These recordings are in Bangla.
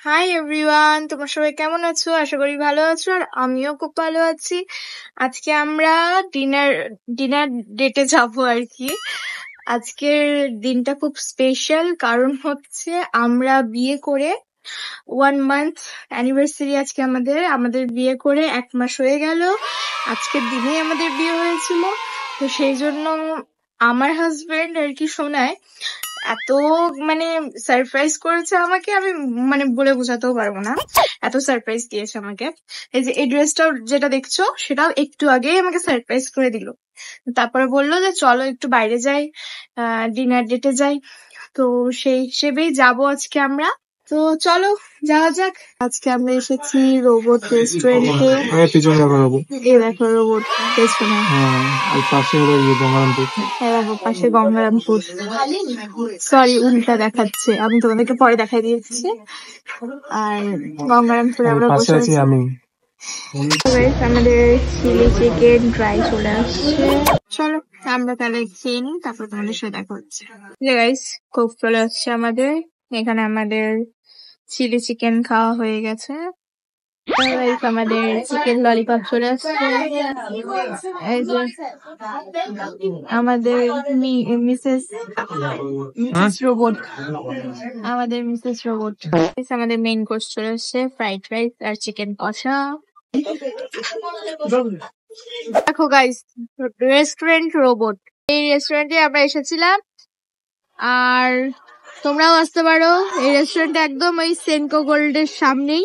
হাই এভরিওয়ান, তোমরা সবাই কেমন আছো? আশা করি ভালো আছো, আর আমিও খুব ভালো আছি। আজকে আমরা ডিনার ডিনার ডেটে যাবো আর কি। আজকের দিনটা খুব স্পেশাল, কারণ হচ্ছে আমরা বিয়ে করে 1 মান্থ অ্যানিভার্সারি। আজকে আমাদের বিয়ে করে 1 মাস হয়ে গেল। আজকের দিনেই আমাদের বিয়ে হয়েছিল। তো সেই জন্য আমার হাজবেন্ড আর কি শোনায় এত মানে সারপ্রাইজ করেছে আমাকে, আমি মানে বলে বোঝাতেও পারবো না, এত সারপ্রাইজ দিয়েছে আমাকে। এই যে এই ড্রেসটাও যেটা দেখছো, সেটাও একটু আগেই আমাকে সারপ্রাইজ করে দিল। তারপরে বললো যে চলো একটু বাইরে যাই, ডিনার ডেটে যাই। তো সেই হিসেবেই যাবো আজকে আমরা। তো চলো যাওয়া যাক। আজকে আমরা এসেছি রোবট রেস্টুরেন্টে। পিছনে দেখো রোবট। এই দেখো রোবট রেস্টুরেন্ট, আর পাশে হলো গঙ্গারামপুর। হ্যাঁ দেখো পাশে গঙ্গারামপুর। সরি, উল্টা দেখাচ্ছে, আমি তোমাদেরকে পরে দেখাই দিয়েছি। আর গঙ্গারামপুরে আমরা পাশে বসে আছি আছি। আমি। আমাদের চিলি চিকেন ড্রাই চলে আসছে। চলো আমরা তাহলে খেয়ে নিই, তারপর তোমাদের সাথে দেখা হচ্ছে। গাইস, কোক চলে আসছে আমাদের এখানে। আমাদের চিলি চিকেন খাওয়া হয়ে গেছে। আমাদের চিকেন ললিপপ চলে আসছে। এই যে আমাদের মিসেস রোবট, আমাদের মেইন কোর্স চলে আসছে, ফ্রাইড রাইস আর চিকেন কষা। দেখো গাইস, রেস্টুরেন্ট রোবট, এই রেস্টুরেন্টে আমরা এসেছিলাম, আর তোমরাও আসতে পারো। এই রেস্টুরেন্টটা একদম ওই সেনকো গোল্ডের সামনেই,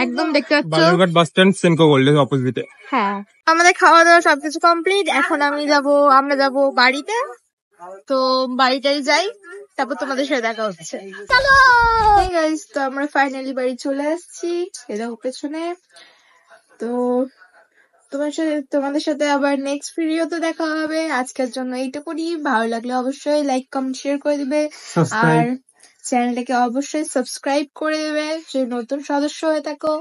একদম দেখতে পাচ্ছ বালুরঘাট বাস স্ট্যান্ড সেনকো গোল্ডের অপোজিটে। হ্যাঁ, আমাদের খাওয়া দাওয়া সবকিছু কমপ্লিট। এখন আমরা যাব বাড়িতে। তো বাড়িটাই যাই, তারপর তোমাদের সাথে দেখা হচ্ছে। চলো গাইস, তো আমরা ফাইনালি বাড়ি চলে আসছি, এই দেখো পেছনে। তো তোমাদের সাথে আবার নেক্সট ভিডিওতে দেখা হবে। আজকের জন্য এইটুকুনি। ভালো লাগলে অবশ্যই লাইক কমেন্ট শেয়ার করে দিবে, আর চ্যানেলটাকে অবশ্যই সাবস্ক্রাইব করে দেবে যে নতুন সদস্য হয়ে থাকো।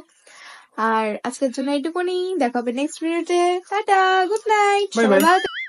আর আজকের জন্য এইটুকুনি, দেখা হবে নেক্সট ভিডিওতে। Tata, good night, bye bye. সবাই ভালো থেকো।